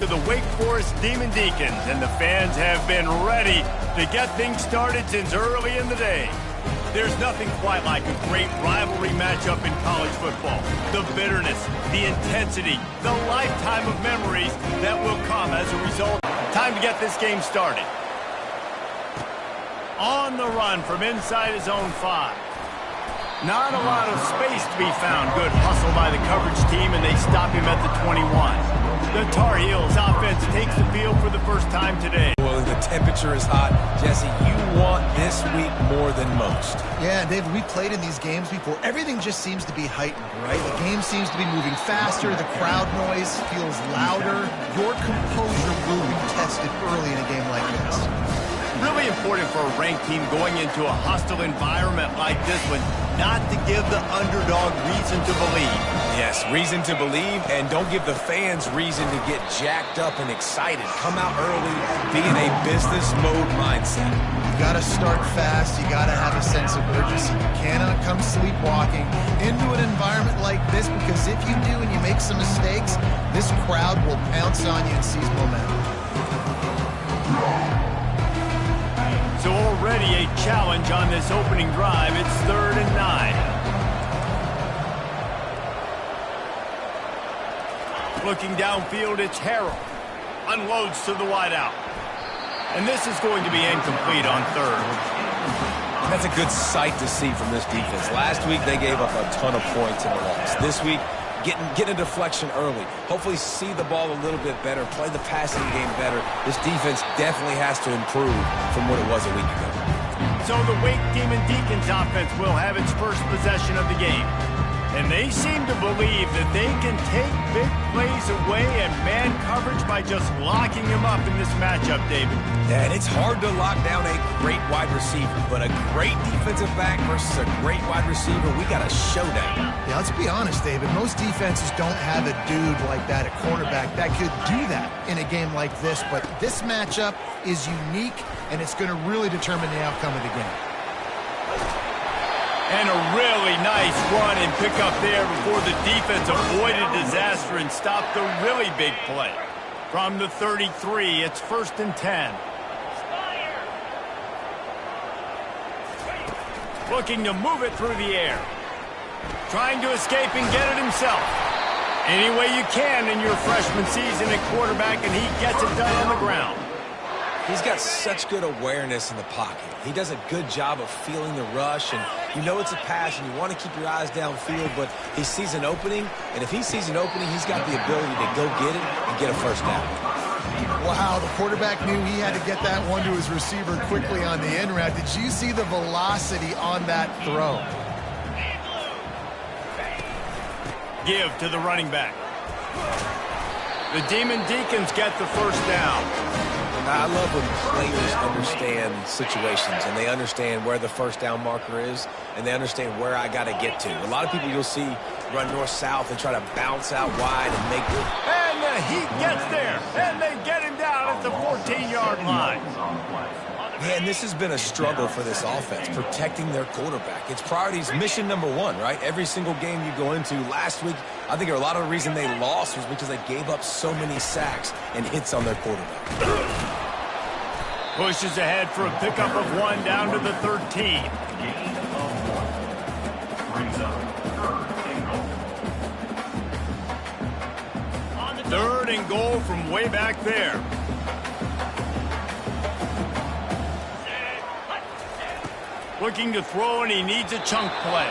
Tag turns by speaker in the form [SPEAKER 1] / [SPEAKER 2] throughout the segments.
[SPEAKER 1] to the Wake Forest Demon Deacons, and the fans have been ready to get things started since early in the day. There's nothing quite like a great rivalry matchup in college football. The bitterness, the intensity, the lifetime of memories that will come as a result. Time to get this game started. On the run from inside his own 5. Not a lot of space to be found. Good hustle by the coverage team, and they stop him at the 21. The Tar Heels offense takes the field for the first time today.
[SPEAKER 2] Well, the temperature is hot. Jesse, you want this week more than most.
[SPEAKER 3] Yeah, David, we played in these games before. Everything just seems to be heightened, right? The game seems to be moving faster. The crowd noise feels louder. Your composure will be tested early in a game like this.
[SPEAKER 1] Really important for a ranked team going into a hostile environment like this one, not to give the underdog reason to believe.
[SPEAKER 2] Yes, reason to believe, and don't give the fans reason to get jacked up and excited. Come out early, be in a business mode mindset.
[SPEAKER 3] You got to start fast. You got to have a sense of urgency. You cannot come sleepwalking into an environment like this, because if you do and you make some mistakes, this crowd will pounce on you and seize momentum.
[SPEAKER 1] So already a challenge on this opening drive. It's 3rd and 9. Looking downfield, it's Harrell. Unloads to the wideout. And this is going to be incomplete on 3rd.
[SPEAKER 2] That's a good sight to see from this defense. Last week, they gave up a ton of points in a loss. This week, get a deflection early. Hopefully see the ball a little bit better, play the passing game better. This defense definitely has to improve from what it was a week ago.
[SPEAKER 1] So the Wake Demon Deacons offense will have its first possession of the game. And they seem to believe that they can take big plays away and man coverage by just locking him up in this matchup, David.
[SPEAKER 2] Yeah, and it's hard to lock down a great wide receiver, but a great defensive back versus a great wide receiver, we got a showdown.
[SPEAKER 3] Yeah, let's be honest, David. Most defenses don't have a dude like that, a cornerback, that could do that in a game like this. But this matchup is unique, and it's going to really determine the outcome of the game.
[SPEAKER 1] And a really nice run and pick up there before the defense avoided disaster and stopped the really big play. From the 33, it's 1st and 10. Looking to move it through the air. Trying to escape and get it himself. Any way you can in your freshman season at quarterback, and he gets it done on the ground.
[SPEAKER 2] He's got such good awareness in the pocket. He does a good job of feeling the rush, and you know it's a pass, and you want to keep your eyes downfield, but he sees an opening, and if he sees an opening, he's got the ability to go get it and get a first down.
[SPEAKER 3] Wow, the quarterback knew he had to get that one to his receiver quickly on the in route. Did you see the velocity on that throw?
[SPEAKER 1] Give to the running back. The Demon Deacons get the first down.
[SPEAKER 2] I love when players understand situations and they understand where the first down marker is and they understand where I got to get to. A lot of people you'll see run north-south and try to bounce out wide and make it.
[SPEAKER 1] And the Heat gets there, and they get him down at the 14-yard line.
[SPEAKER 2] Yeah, and this has been a struggle for this offense, protecting their quarterback. It's priorities, mission number one, right? Every single game you go into. Last week, I think a lot of the reason they lost was because they gave up so many sacks and hits on their quarterback.
[SPEAKER 1] Pushes ahead for a pickup of 1 down to the 13. Third and goal from way back there. Looking to throw, and he needs a chunk play.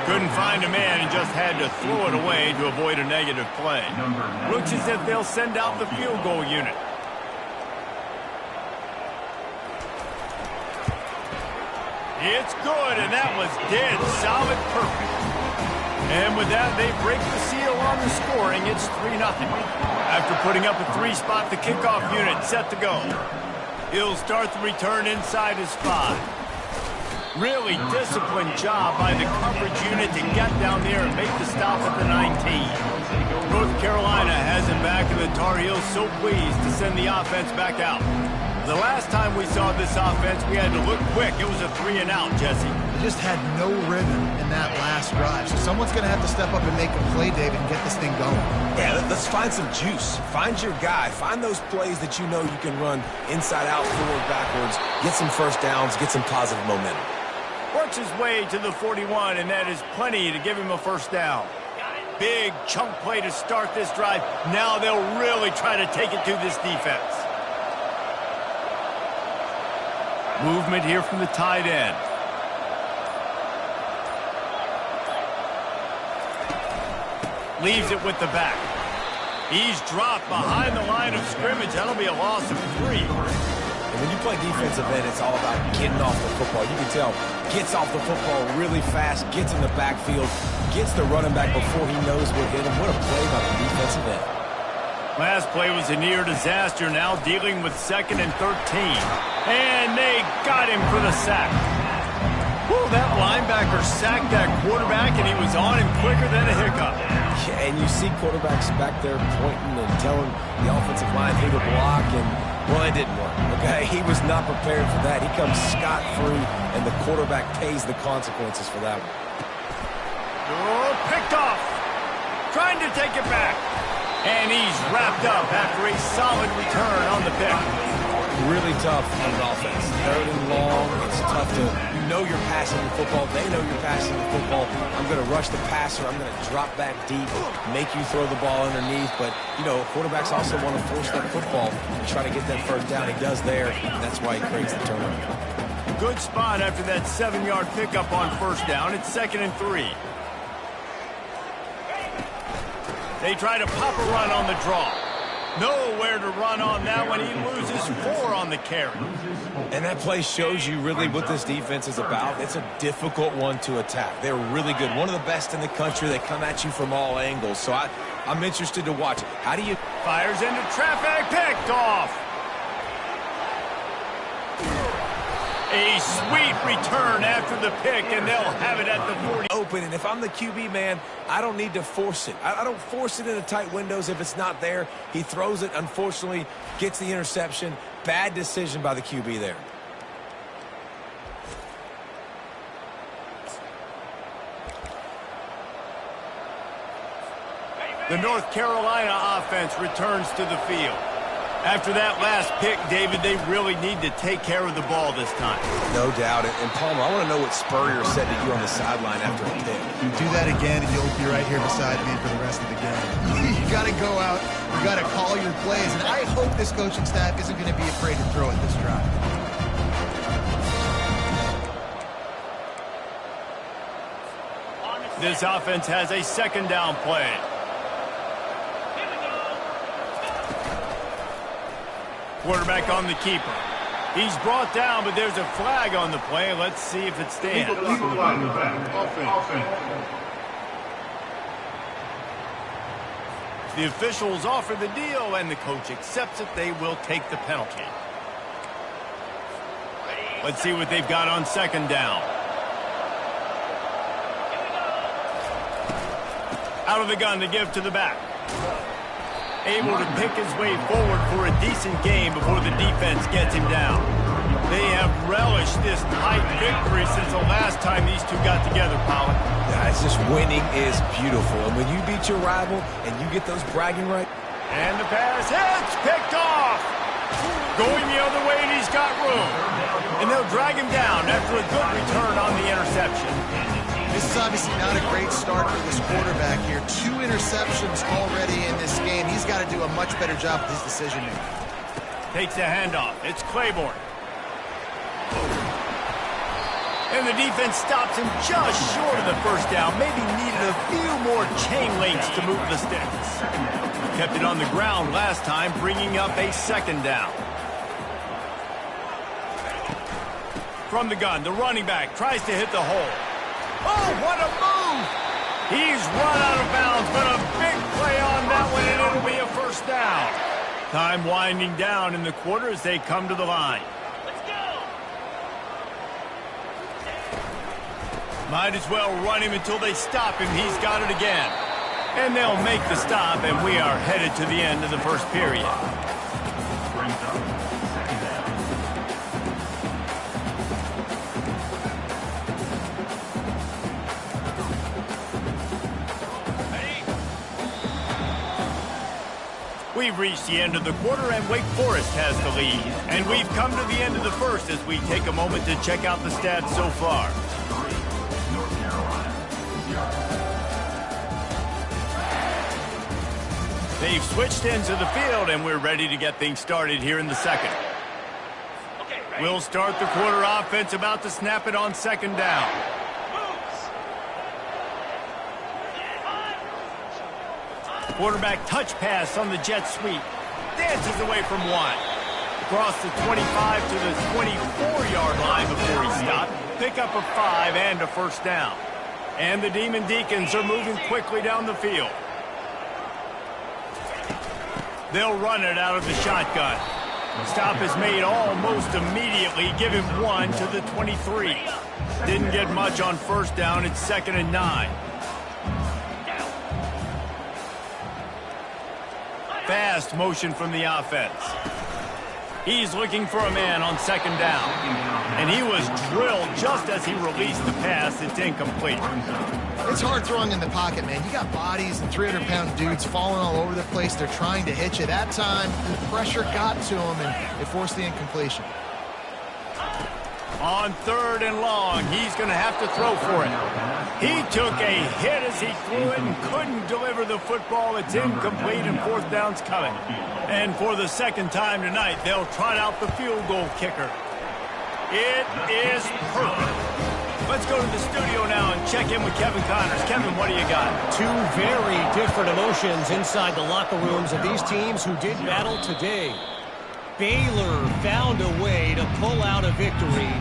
[SPEAKER 1] Couldn't find a man and just had to throw it away to avoid a negative play. Looks as if they'll send out the field goal unit. It's good, and that was dead solid perfect. And with that, they break the seal on the scoring. It's 3-0. After putting up a 3-spot, the kickoff unit set to go. He'll start the return inside his 5. Really disciplined job by the coverage unit to get down there and make the stop at the 19. North Carolina has him back, and the Tar Heels so pleased to send the offense back out. The last time we saw this offense, we had to look quick. It was a 3-and-out, Jesse.
[SPEAKER 3] just had no rhythm in that last drive. So someone's going to have to step up and make a play, David, and get this thing going.
[SPEAKER 2] Yeah, let's find some juice. Find your guy. Find those plays that you know you can run inside out, forward, backwards. Get some first downs. Get some positive momentum.
[SPEAKER 1] Works his way to the 41, and that is plenty to give him a first down. Big chunk play to start this drive. Now they'll really try to take it to this defense. Movement here from the tight end. Leaves it with the back. He's dropped behind the line of scrimmage. That'll be a loss of 3.
[SPEAKER 2] And when you play defensive end, it's all about getting off the football. You can tell, gets off the football really fast, gets in the backfield, gets the running back before he knows what hit him. What a play by the defensive end.
[SPEAKER 1] Last play was a near disaster, now dealing with 2nd and 13. And they got him for the sack. Woo, that linebacker sacked that quarterback, and he was on him quicker than a hiccup.
[SPEAKER 2] Yeah, and you see quarterbacks back there pointing and telling the offensive line who to block, and, well, it didn't work, okay? He was not prepared for that. He comes scot-free, and the quarterback pays the consequences for that one.
[SPEAKER 1] Oh, picked off. Trying to take it back. And he's wrapped up after a solid return on the pick.
[SPEAKER 2] Really tough on an offense. 3rd and long. It's tough to, you know you're passing the football. They know you're passing the football. I'm going to rush the passer. I'm going to drop back deep, make you throw the ball underneath. But, you know, quarterbacks also want to force that football and try to get that first down. He does there, and that's why he creates the turnover.
[SPEAKER 1] Good spot after that 7-yard pickup on first down. It's 2nd and 3. They try to pop a run on the draw. Nowhere to run on that one. He loses 4 on the carry.
[SPEAKER 2] And that play shows you really what this defense is about. It's a difficult one to attack. They're really good. One of the best in the country. They come at you from all angles. So I'm interested to watch it. How do you...
[SPEAKER 1] Fires into traffic. Picked off. A sweet return after the pick, and they'll have it at the 40.
[SPEAKER 2] Open, and if I'm the QB, man, I don't need to force it. I don't force it into tight windows if it's not there. He throws it, unfortunately, gets the interception. Bad decision by the QB there.
[SPEAKER 1] The North Carolina offense returns to the field. After that last pick, David, they really need to take care of the ball this time.
[SPEAKER 2] No doubt. And Palmer, I want to know what Spurrier said to you on the sideline after a pick.
[SPEAKER 3] You do that again, and you'll be right here beside me for the rest of the game. You got to go out. You got to call your plays. And I hope this coaching staff isn't going to be afraid to throw it this drive.
[SPEAKER 1] This offense has a 2nd down play. Quarterback on the keeper. He's brought down, but there's a flag on the play. Let's see if it stands. The officials offer the deal, and the coach accepts it. They will take the penalty. Let's see what they've got on 2nd down. Out of the gun to give to the back. Able to pick his way forward for a decent game before the defense gets him down. They have relished this tight victory since the last time these two got together, Pollard.
[SPEAKER 2] Guys, just winning is beautiful. And when you beat your rival and you get those bragging rights.
[SPEAKER 1] And the pass hits, picked off. Going the other way, and he's got room. And they'll drag him down after a good return on the interception.
[SPEAKER 3] This is obviously not a great start for this quarterback here. 2 interceptions already in this game. He's got to do a much better job with his decision-making.
[SPEAKER 1] Takes the handoff. It's Claiborne. And the defense stops him just short of the first down. Maybe needed a few more chain links to move the sticks. Kept it on the ground last time, bringing up a 2nd down. From the gun, the running back tries to hit the hole. Oh, what a move! He's run out of bounds, but a big play on that one, and it'll be a first down. Time winding down in the quarter as they come to the line. Let's go! Might as well run him until they stop him. He's got it again. And they'll make the stop, and we are headed to the end of the first period. We've reached the end of the quarter, and Wake Forest has the lead. And we've come to the end of the first as we take a moment to check out the stats so far. They've switched ends of the field, and we're ready to get things started here in the second. We'll start the quarter offense, about to snap it on second down. Quarterback touch pass on the jet sweep. Dances away from one. Across the 25 to the 24-yard line before he stopped. Pick up a 5 and a first down. And the Demon Deacons are moving quickly down the field. They'll run it out of the shotgun. Stop is made almost immediately. Give him 1 to the 23. Didn't get much on first down. It's 2nd and 9. Fast motion from the offense. He's looking for a man on second down. And he was drilled just as he released the pass. It's incomplete.
[SPEAKER 3] It's hard throwing in the pocket, man. You got bodies and 300-pound dudes falling all over the place. They're trying to hit you. That time, the pressure got to him, and it forced the incompletion.
[SPEAKER 1] On 3rd and long, he's going to have to throw for it. He took a hit as he threw it and couldn't deliver the football. It's incomplete, and 4th down's coming. And for the second time tonight, they'll trot out the field goal kicker. It is perfect. Let's go to the studio now and check in with Kevin Connors. Kevin, what do you got?
[SPEAKER 4] Two very different emotions inside the locker rooms of these teams who did battle today. Baylor found a way to pull out a victory.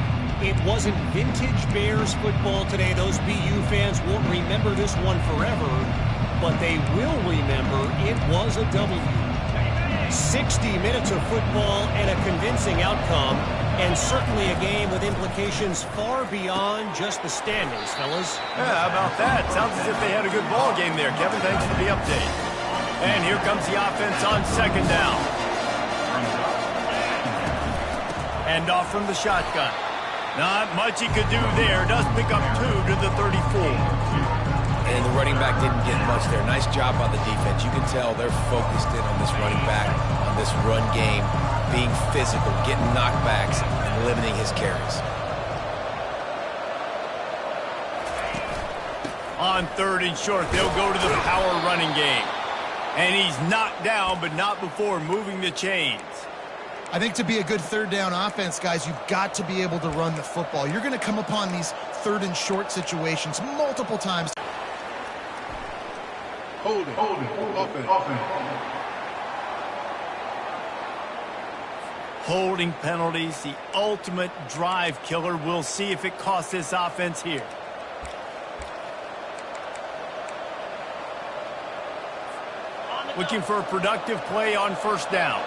[SPEAKER 4] It wasn't vintage Bears football today. Those BU fans won't remember this one forever, but they will remember it was a W. 60 minutes of football and a convincing outcome, and certainly a game with implications far beyond just the standings, fellas.
[SPEAKER 1] Yeah, how about that? Sounds as if they had a good ball game there, Kevin. Thanks for the update. And here comes the offense on second down. Hand off from the shotgun. Not much he could do there. Does pick up 2 to the 34.
[SPEAKER 2] And the running back didn't get much there. Nice job by the defense. You can tell they're focused in on this running back, on this run game, being physical, getting knockbacks, and limiting his carries.
[SPEAKER 1] On 3rd and short, they'll go to the power running game. And he's knocked down, but not before moving the chains.
[SPEAKER 3] I think to be a good 3rd down offense, guys, you've got to be able to run the football. You're going to come upon these 3rd and short situations multiple times.
[SPEAKER 5] Hold it, offense.
[SPEAKER 1] Holding penalties, the ultimate drive killer. We'll see if it costs this offense here. Looking for a productive play on first down.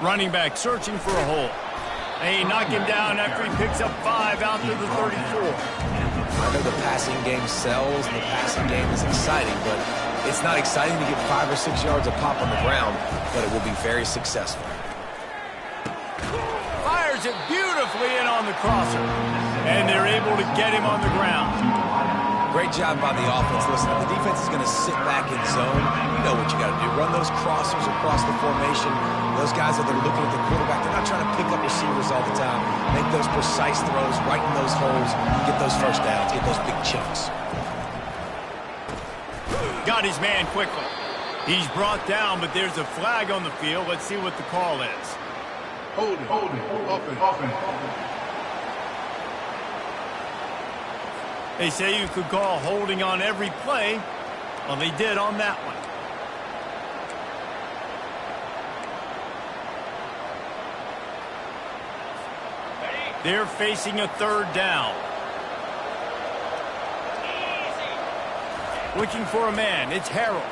[SPEAKER 1] Running back searching for a hole. They knock him down after he picks up 5 out to the 34.
[SPEAKER 2] I know the passing game sells, and the passing game is exciting, but it's not exciting to get 5 or 6 yards of pop on the ground, but it will be very successful.
[SPEAKER 1] Fires it beautifully in on the crosser, and they're able to get him on the ground.
[SPEAKER 2] Great job by the offense. Listen, if the defense is going to sit back in zone, you know what you got to do. Run those crossers across the formation. Those guys that are looking at the quarterback, they're not trying to pick up receivers all the time. Make those precise throws, right in those holes, get those first downs, get those big chunks.
[SPEAKER 1] Got his man quickly. He's brought down, but there's a flag on the field. Let's see what the call is.
[SPEAKER 5] Hold it, offense.
[SPEAKER 1] They say you could call holding on every play. Well, they did on that one. They're facing a 3rd down. Looking for a man. It's Harrell.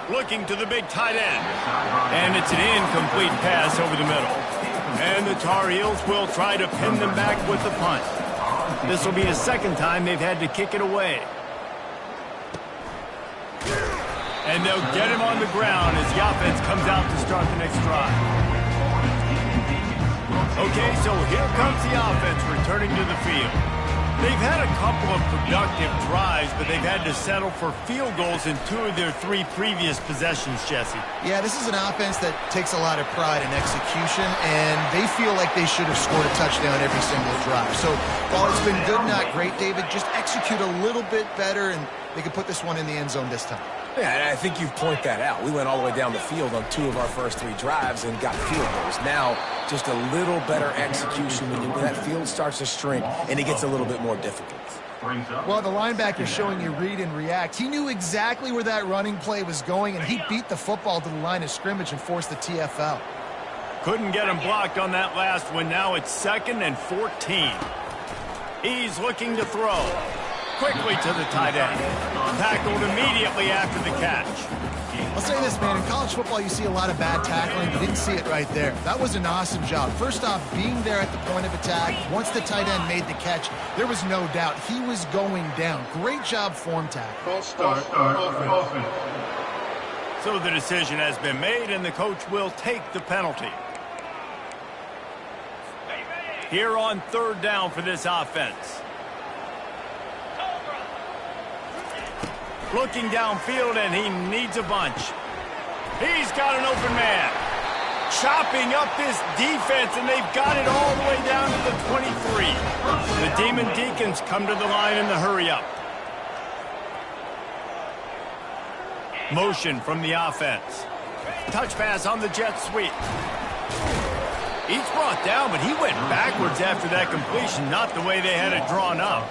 [SPEAKER 1] Looking to the big tight end. And it's an incomplete pass over the middle. And the Tar Heels will try to pin them back with the punt. This will be a 2nd time they've had to kick it away. And they'll get him on the ground as the offense comes out to start the next drive. Okay, so here comes the offense returning to the field. They've had a couple of productive drives, but they've had to settle for field goals in 2 of their 3 previous possessions, Jesse.
[SPEAKER 3] Yeah, this is an offense that takes a lot of pride in execution, and they feel like they should have scored a touchdown every single drive. So while it's been good, not great, David, just execute a little bit better, and they could put this one in the end zone this time.
[SPEAKER 2] Yeah, and I think you point that out. We went all the way down the field on 2 of our first 3 drives and got field goals. Now, just a little better execution when that field starts to shrink and it gets a little bit more difficult.
[SPEAKER 3] Well, the linebacker showing you read and react. He knew exactly where that running play was going, and he beat the football to the line of scrimmage and forced the TFL.
[SPEAKER 1] Couldn't get him blocked on that last one. Now it's 2nd and 14. He's looking to throw. Quickly to the tight end. Tackled immediately after the catch.
[SPEAKER 3] I'll say this, man. In college football, you see a lot of bad tackling. You didn't see it right there. That was an awesome job. First off, being there at the point of attack. Once the tight end made the catch, there was no doubt he was going down. Great job form tackle.
[SPEAKER 5] False start. Offense.
[SPEAKER 1] So the decision has been made, and the coach will take the penalty. Here on 3rd down for this offense. Looking downfield, and he needs a bunch. He's got an open man. Chopping up this defense, and they've got it all the way down to the 23. The Demon Deacons come to the line in the hurry-up. Motion from the offense. Touch pass on the jet sweep. He's brought down, but he went backwards after that completion, not the way they had it drawn up.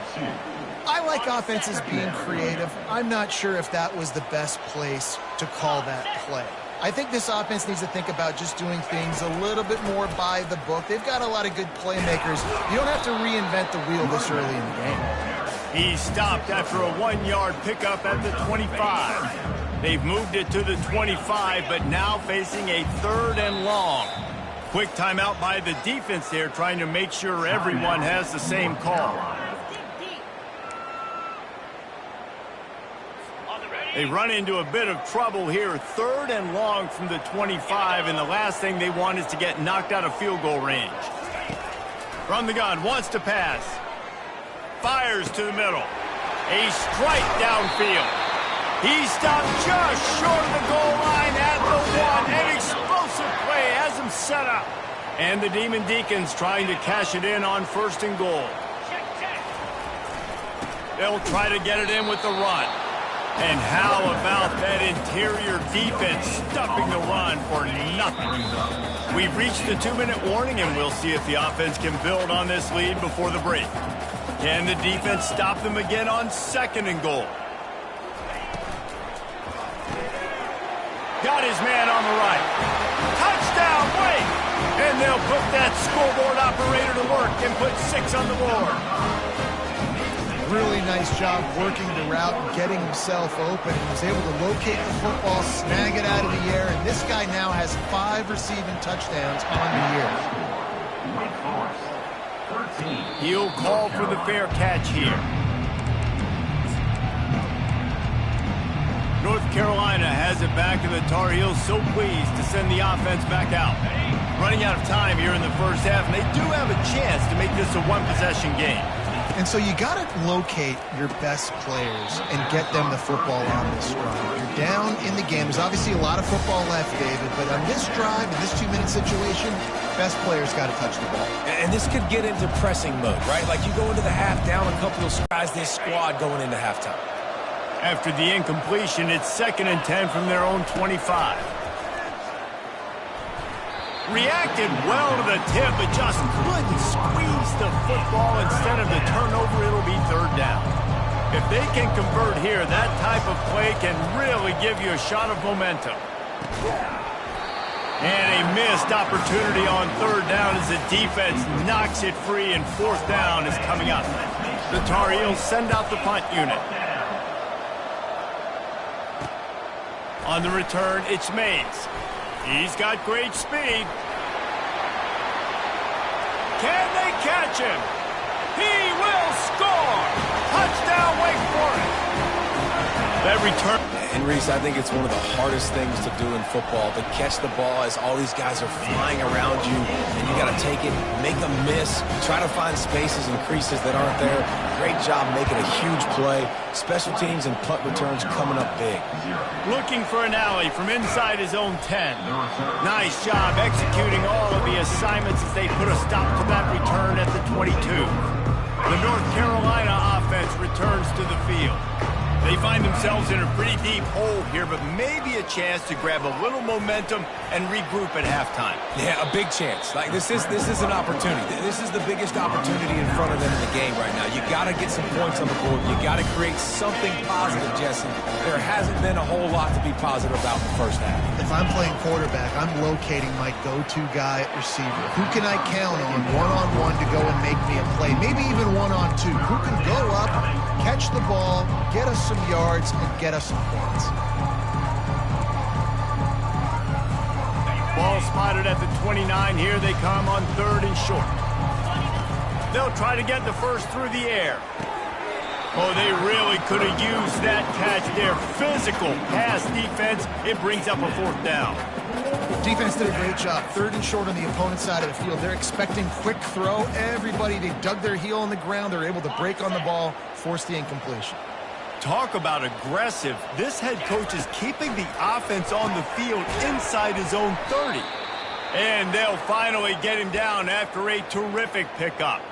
[SPEAKER 3] I like offenses being creative. I'm not sure if that was the best place to call that play. I think this offense needs to think about just doing things a little bit more by the book. They've got a lot of good playmakers. You don't have to reinvent the wheel this early in the game.
[SPEAKER 1] He stopped after a 1-yard pickup at the 25. They've moved it to the 25, but now facing a 3rd and long. Quick timeout by the defense there, trying to make sure everyone has the same call. They run into a bit of trouble here. 3rd and long from the 25, and the last thing they want is to get knocked out of field goal range. From the gun, wants to pass. Fires to the middle. A strike downfield. He stopped just short of the goal line at the 1. An explosive play has him set up. And the Demon Deacons trying to cash it in on 1st and goal. They'll try to get it in with the run. And how about that interior defense stuffing the run for nothing? We've reached the 2-minute warning, and we'll see if the offense can build on this lead before the break. Can the defense stop them again on 2nd and goal? Got his man on the right. Touchdown, wait! And they'll put that scoreboard operator to work and put 6 on the board.
[SPEAKER 3] Really nice job working the route and getting himself open. He was able to locate the football, snag it out of the air, and this guy now has 5 receiving touchdowns on the year.
[SPEAKER 1] He'll call for the fair catch here. North Carolina has it back, and the Tar Heels so pleased to send the offense back out. Running out of time here in the first half, and they do have a chance to make this a 1-possession game.
[SPEAKER 3] And so you got to locate your best players and get them the football on this drive. You're down in the game. There's obviously a lot of football left, David, but on this drive, in this 2-minute situation, best players got to touch the ball.
[SPEAKER 2] And this could get into pressing mode, right? Like you go into the half down a couple of strides, this squad going into halftime.
[SPEAKER 1] After the incompletion, it's 2nd and 10 from their own 25. Reacted well to the tip, but just couldn't squeeze the football. Instead of the turnover, it'll be 3rd down. If they can convert here, that type of play can really give you a shot of momentum. And a missed opportunity on 3rd down as the defense knocks it free, and 4th down is coming up. The Tar Heels send out the punt unit. On the return, it's Mays. He's got great speed. Can they catch him? He will score! Touchdown, Wake Forest! That return...
[SPEAKER 2] And Reese, I think it's one of the hardest things to do in football, to catch the ball as all these guys are flying around you, and you got to take it, make a miss, try to find spaces and creases that aren't there. Great job making a huge play. Special teams and punt returns coming up big.
[SPEAKER 1] Looking for an alley from inside his own 10. Nice job executing all of the assignments as they put a stop to that return at the 22. The North Carolina offense returns to the field. They find themselves in a pretty deep hole here, but maybe a chance to grab a little momentum and regroup at halftime.
[SPEAKER 2] Yeah, a big chance. Like this is an opportunity. This is the biggest opportunity in front of them in the game right now. You got to get some points on the board. You got to create something positive, Jesse. There hasn't been a whole lot to be positive about in the first half.
[SPEAKER 3] If I'm playing quarterback, I'm locating my go-to guy at receiver. Who can I count on one-on-one to go and make me a play? Maybe even one-on-two. Who can go up, catch the ball, get us some yards, and get us some points?
[SPEAKER 1] Ball spotted at the 29. Here they come on 3rd and short. They'll try to get the first through the air. Oh, they really could have used that catch there. Physical pass defense. It brings up a 4th down.
[SPEAKER 3] Defense did a great job. 3rd and short on the opponent's side of the field. They're expecting quick throw. Everybody, they dug their heel on the ground. They're able to break on the ball, force the incompletion.
[SPEAKER 1] Talk about aggressive. This head coach is keeping the offense on the field inside his own 30. And they'll finally get him down after a terrific pickup.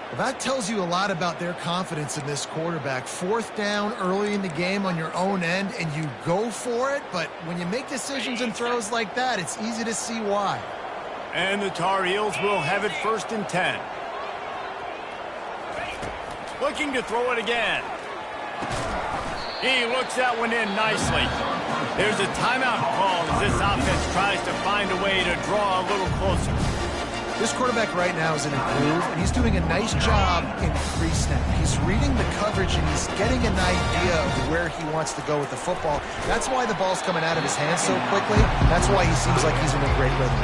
[SPEAKER 3] Well, that tells you a lot about their confidence in this quarterback. 4th down early in the game on your own end, and you go for it. But when you make decisions and throws like that, it's easy to see why.
[SPEAKER 1] And the Tar Heels will have it 1st and 10. Looking to throw it again. He looks that one in nicely. There's a timeout call as this offense tries to find a way to draw a little closer.
[SPEAKER 3] This quarterback right now is in a groove, and he's doing a nice job in pre-snap. He's reading the coverage, and he's getting an idea of where he wants to go with the football. That's why the ball's coming out of his hands so quickly. That's why he seems like he's in a great rhythm.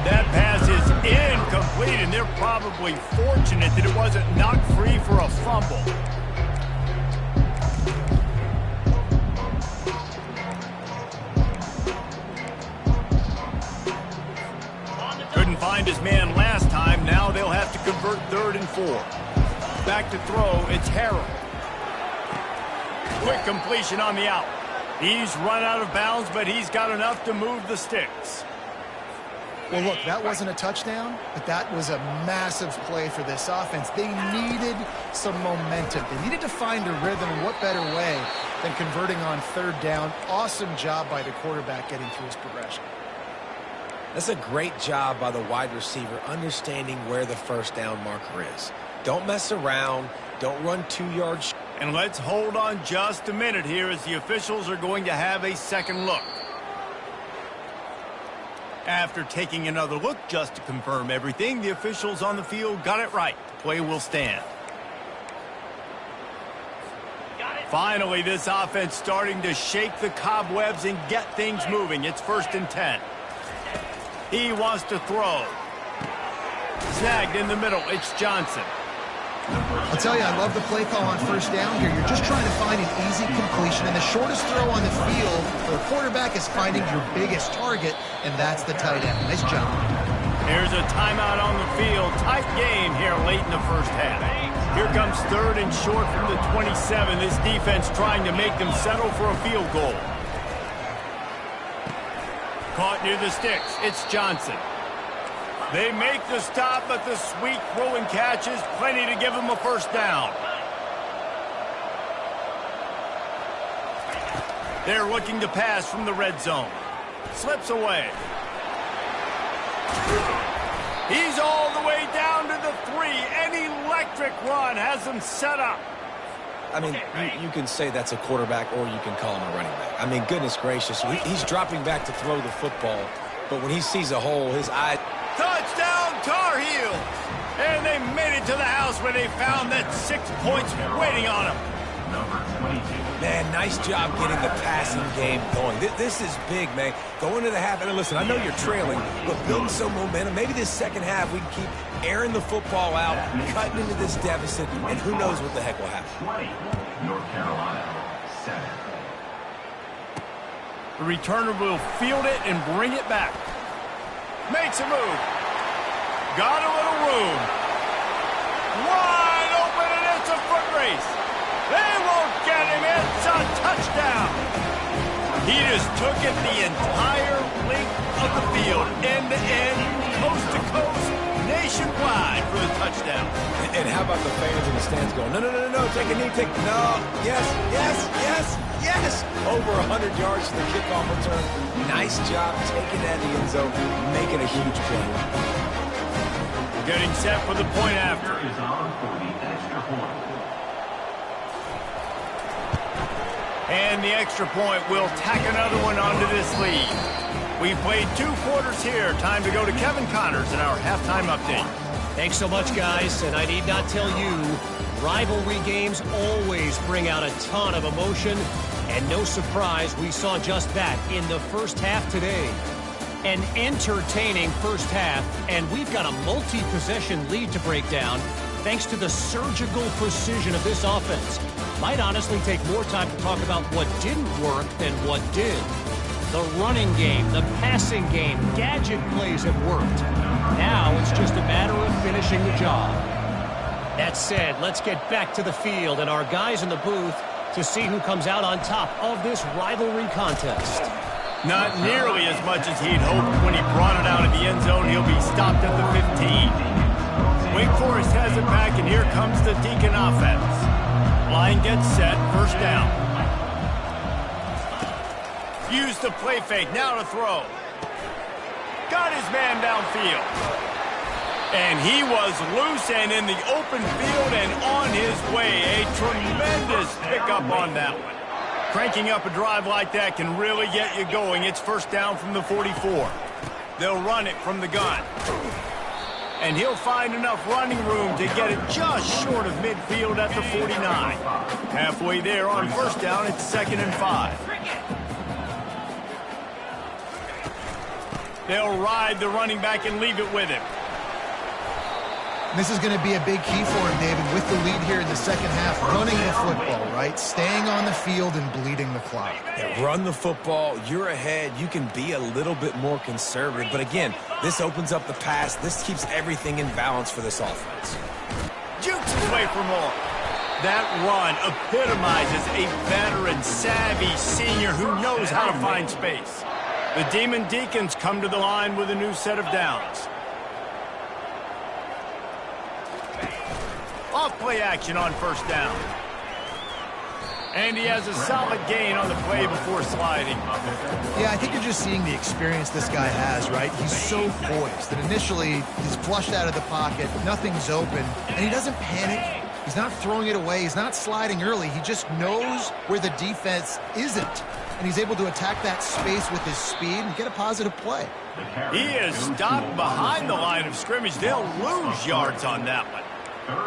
[SPEAKER 1] That pass is incomplete, and they're probably fortunate that it wasn't knocked free for a fumble. Couldn't find his man last time. Now they'll have to convert 3rd and 4. Back to throw. It's Harrell. Quick completion on the out. He's run out of bounds, but he's got enough to move the sticks.
[SPEAKER 3] Well, look, that wasn't a touchdown, but that was a massive play for this offense. They needed some momentum. They needed to find a rhythm, and what better way than converting on 3rd down. Awesome job by the quarterback getting through his progression.
[SPEAKER 2] That's a great job by the wide receiver understanding where the 1st down marker is. Don't mess around. Don't run 2 yards.
[SPEAKER 1] And let's hold on just a minute here as the officials are going to have a second look. After taking another look just to confirm everything, the officials on the field got it right. The play will stand. Finally, this offense starting to shake the cobwebs and get things moving. It's 1st and 10. He wants to throw. Snagged in the middle. It's Johnson.
[SPEAKER 3] I'll tell you, I love the play call on 1st down here. You're just trying to find an easy completion, and the shortest throw on the field for a quarterback is finding your biggest target, and that's the tight end. Nice job.
[SPEAKER 1] Here's a timeout on the field. Tight game here late in the first half. Here comes 3rd and short from the 27. This defense trying to make them settle for a field goal. Caught near the sticks. It's Johnson. They make the stop, but the sweet throwing catch is plenty to give them a 1st down. They're looking to pass from the red zone. Slips away. He's all the way down to the 3. An electric run has them set up.
[SPEAKER 2] I mean, you can say that's a quarterback or you can call him a running back. I mean, goodness gracious, he's dropping back to throw the football, but when he sees a hole, his eye...
[SPEAKER 1] Touchdown, Tar Heels! And they made it to the house where they found that 6 points waiting on them.
[SPEAKER 2] Man, nice job getting the passing game going. This is big, man. Go into the half, and listen, I know you're trailing, but building some momentum. Maybe this second half we can keep airing the football out, cutting into this deficit, and who knows what the heck will happen.
[SPEAKER 5] 20, North Carolina, 7.
[SPEAKER 1] The returner will field it and bring it back. Makes a move. Got a little room. Wide open, and it's a foot race. They won't get him. It's a touchdown. He just took it the entire length of the field, end to end, coast to coast, nationwide for the touchdown.
[SPEAKER 2] And how about the fans in the stands going, no, no, no, no, take a knee, no, yes, yes, yes, yes. Over 100 yards to the kickoff return. Nice job taking that in the end zone, making a huge play.
[SPEAKER 1] Getting set for the point after.
[SPEAKER 5] Is on for the extra point.
[SPEAKER 1] And the extra point will tack another one onto this lead. We played 2 quarters here. Time to go to Kevin Connors in our halftime update.
[SPEAKER 4] Thanks so much, guys. And I need not tell you, rivalry games always bring out a ton of emotion. And no surprise, we saw just that in the first half today. An entertaining first half, and we've got a multi-possession lead to break down thanks to the surgical precision of this offense. Might honestly take more time to talk about what didn't work than what did. The running game, the passing game, gadget plays have worked. Now it's just a matter of finishing the job. That said, let's get back to the field and our guys in the booth to see who comes out on top of this rivalry contest.
[SPEAKER 1] Not nearly as much as he'd hoped when he brought it out of the end zone. He'll be stopped at the 15. Wake Forest has it back, and here comes the Deacon offense. Line gets set, first down. Use the play fake, now to throw. Got his man downfield. And he was loose and in the open field and on his way. A tremendous pickup on that one. Cranking up a drive like that can really get you going. It's first down from the 44. They'll run it from the gun. And he'll find enough running room to get it just short of midfield at the 49. Halfway there on first down, it's 2nd and 5. They'll ride the running back and leave it with him.
[SPEAKER 3] This is going to be a big key for him, David, with the lead here in the second half. Running the football, right? Staying on the field and bleeding the clock.
[SPEAKER 2] Yeah, run the football. You're ahead. You can be a little bit more conservative. But again, this opens up the pass. This keeps everything in balance for this offense.
[SPEAKER 1] Jukes away for more. That run epitomizes a veteran, savvy senior who knows how to find space. The Demon Deacons come to the line with a new set of downs. Off-play action on first down. And he has a solid gain on the play before sliding.
[SPEAKER 3] Yeah, I think you're just seeing the experience this guy has, right? He's so poised that initially he's flushed out of the pocket, nothing's open, and he doesn't panic. He's not throwing it away. He's not sliding early. He just knows where the defense isn't, and he's able to attack that space with his speed and get a positive play.
[SPEAKER 1] He is stopped behind the line of scrimmage. They'll lose yards on that one.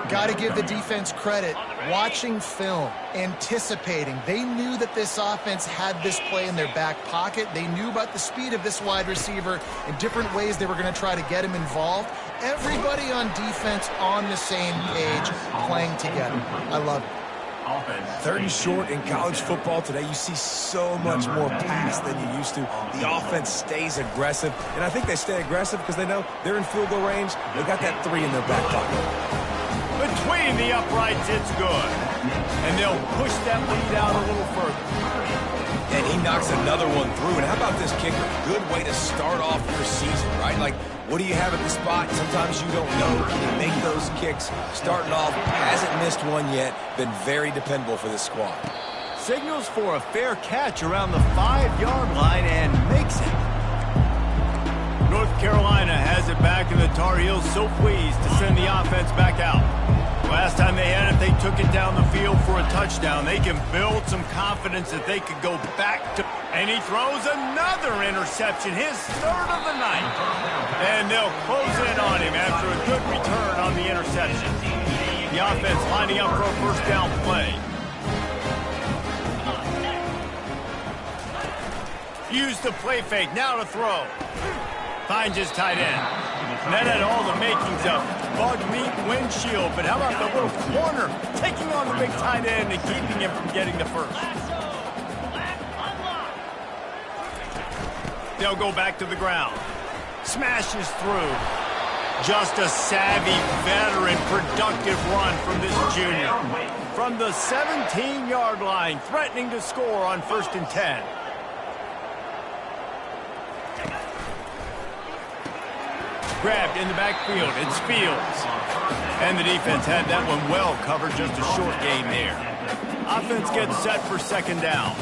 [SPEAKER 3] Got to give the defense credit. Watching film, anticipating. They knew that this offense had this play in their back pocket. They knew about the speed of this wide receiver and different ways they were going to try to get him involved. Everybody on defense on the same page, playing together. I love it.
[SPEAKER 2] 3rd and short in college football today. You see so much more pass than you used to. The offense stays aggressive, and I think they stay aggressive because they know they're in field goal range. They got that 3 in their back pocket.
[SPEAKER 1] Between the uprights, it's good. And they'll push that lead out a little further.
[SPEAKER 2] And he knocks another one through. And how about this kicker? Good way to start off your season, right? Like, what do you have at the spot? Sometimes you don't know. Can he make those kicks? Starting off, hasn't missed one yet. Been very dependable for this squad.
[SPEAKER 1] Signals for a fair catch around the 5-yard line and makes it. North Carolina has it back, and the Tar Heels so pleased to send the offense back out. Last time they had it, they took it down the field for a touchdown. They can build some confidence that they could go back to. And he throws another interception, his 3rd of the night. And they'll close in on him after a good return on the interception. The offense lining up for a first down play. Use the play fake, now to throw. Finds his tight end. And that had all the makings of bug meat windshield, but how about the little corner taking on the big tight end and keeping him from getting the first? They'll go back to the ground. Smashes through. Just a savvy, veteran, productive run from this junior. From the 17-yard line, threatening to score on 1st and 10. Grabbed in the backfield. It's Fields. And the defense had that one well covered. Just a short gain there. Offense gets set for 2nd down.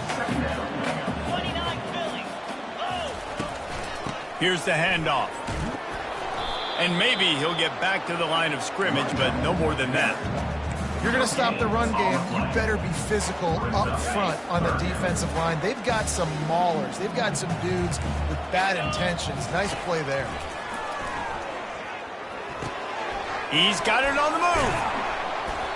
[SPEAKER 1] Here's the handoff. And maybe he'll get back to the line of scrimmage, but no more than that.
[SPEAKER 3] If you're going to stop the run game, you better be physical up front on the defensive line. They've got some maulers. They've got some dudes with bad intentions. Nice play there.
[SPEAKER 1] He's got it on the move.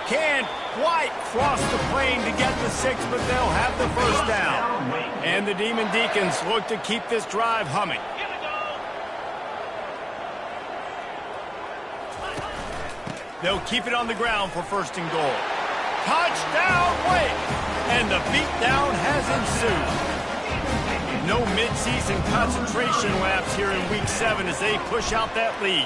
[SPEAKER 1] Can't quite cross the plane to get the 6, but they'll have the 1st down. And the Demon Deacons look to keep this drive humming. They'll keep it on the ground for 1st and goal. Touchdown, Wake! And the beatdown has ensued. No midseason concentration lapse here in Week 7 as they push out that lead.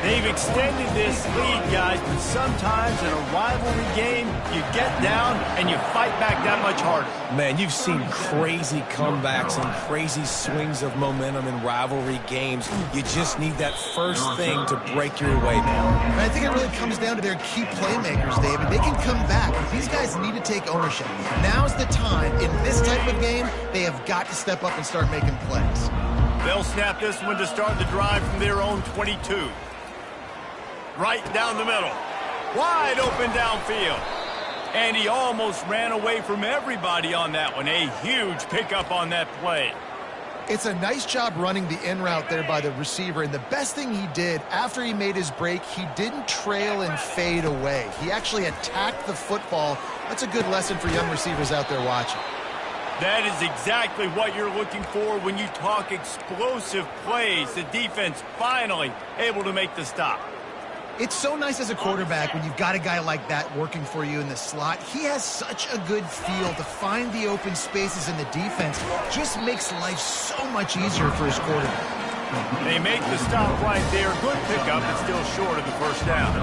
[SPEAKER 1] They've extended this lead, guys, but sometimes in a rivalry game, you get down and you fight back that much harder.
[SPEAKER 2] Man, you've seen crazy comebacks and crazy swings of momentum in rivalry games. You just need that first thing to break your way down.
[SPEAKER 3] And I think it really comes down to their key playmakers, David. They can come back. These guys need to take ownership. Now's the time. In this type of game, they have got to step up and start making plays.
[SPEAKER 1] They'll snap this one to start the drive from their own 22. Right down the middle. Wide open downfield. And he almost ran away from everybody on that one. A huge pickup on that play.
[SPEAKER 3] It's a nice job running the in route there by the receiver. And the best thing he did after he made his break, he didn't trail and fade away. He actually attacked the football. That's a good lesson for young receivers out there watching.
[SPEAKER 1] That is exactly what you're looking for when you talk explosive plays. The defense finally able to make the stop.
[SPEAKER 3] It's so nice as a quarterback when you've got a guy like that working for you in the slot. He has such a good feel to find the open spaces in the defense. Just makes life so much easier for his quarterback.
[SPEAKER 1] They make the stop right there. Good pickup, but still short of the 1st down.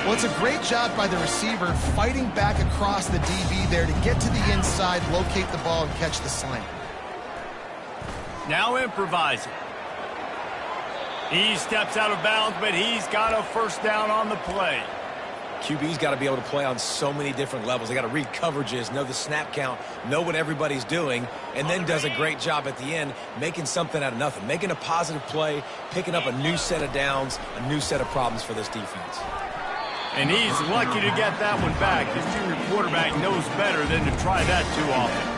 [SPEAKER 3] Well, it's a great job by the receiver fighting back across the DB there to get to the inside, locate the ball, and catch the slant.
[SPEAKER 1] Now improvising. He steps out of bounds, but he's got a 1st down on the play.
[SPEAKER 2] QB's got to be able to play on so many different levels. They got to read coverages, know the snap count, know what everybody's doing, and then does a great job at the end making something out of nothing, making a positive play, picking up a new set of downs, a new set of problems for this defense.
[SPEAKER 1] And he's lucky to get that one back. This junior quarterback knows better than to try that too often.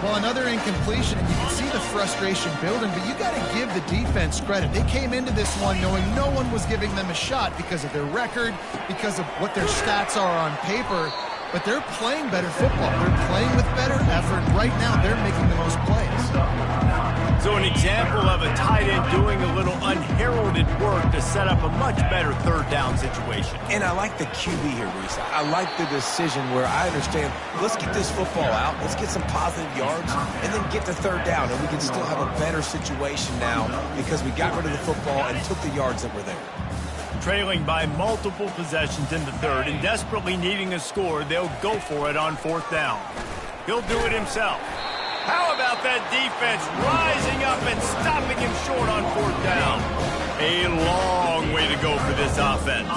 [SPEAKER 3] Well, another incompletion, and you can see the frustration building, but you got to give the defense credit. They came into this one knowing no one was giving them a shot because of their record, because of what their stats are on paper, but they're playing better football. They're playing with better effort. Right now, they're making the most plays.
[SPEAKER 1] So an example of a tight end doing a little unheralded work to set up a much better 3rd down situation.
[SPEAKER 2] And I like the QB here, Reese. I like the decision where I understand, let's get this football out, let's get some positive yards, and then get to 3rd down, and we can still have a better situation now because we got rid of the football and took the yards that were there.
[SPEAKER 1] Trailing by multiple possessions in the 3rd and desperately needing a score, they'll go for it on 4th down. He'll do it himself. How about that defense rising up and stopping him short on 4th down? A long way to go for this offense.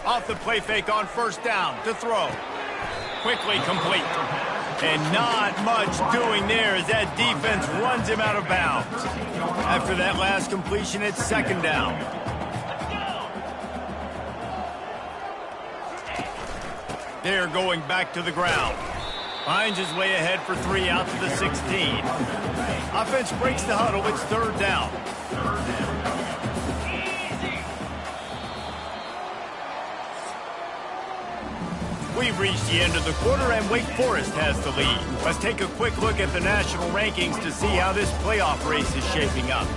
[SPEAKER 1] Off the play fake on 1st down to throw. Quickly complete. And not much doing there as that defense runs him out of bounds. After that last completion, it's 2nd down. They're going back to the ground. Finds his way ahead for 3 out to the 16. Offense breaks the huddle. It's 3rd down. We've reached the end of the quarter, and Wake Forest has the lead. Let's take a quick look at the national rankings to see how this playoff race is shaping up.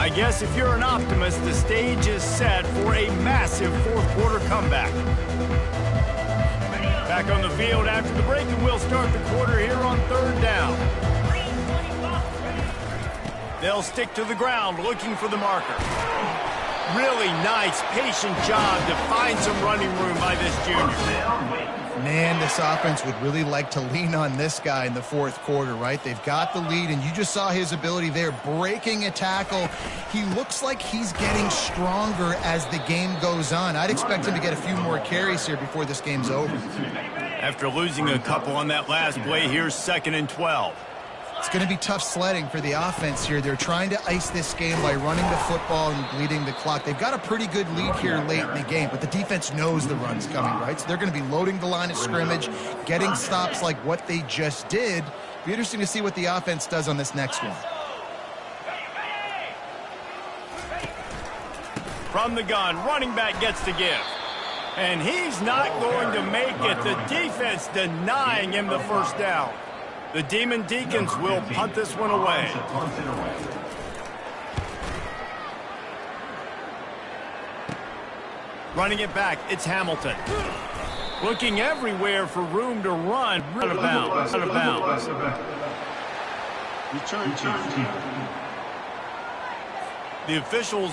[SPEAKER 1] I guess if you're an optimist, the stage is set for a massive fourth-quarter comeback. Back on the field after the break, and we'll start the quarter here on 3rd down. They'll stick to the ground looking for the marker. Really nice, patient job to find some running room by this junior.
[SPEAKER 3] Man, this offense would really like to lean on this guy in the 4th quarter, right? They've got the lead, and you just saw his ability there, breaking a tackle. He looks like he's getting stronger as the game goes on. I'd expect him to get a few more carries here before this game's over.
[SPEAKER 1] After losing a couple on that last play, here's 2nd and 12.
[SPEAKER 3] It's going to be tough sledding for the offense here. They're trying to ice this game by running the football and bleeding the clock. They've got a pretty good lead here late in the game, but the defense knows the run's coming, right? So they're going to be loading the line of scrimmage, getting stops like what they just did. It'll be interesting to see what the offense does on this next one.
[SPEAKER 1] From the gun, running back gets to give. And he's not going to make it. The defense denying him the first down. The Demon Deacons will punt this one away. Running it back, it's Hamilton. Looking everywhere for room to run. Out of bounds. Out of bounds. The officials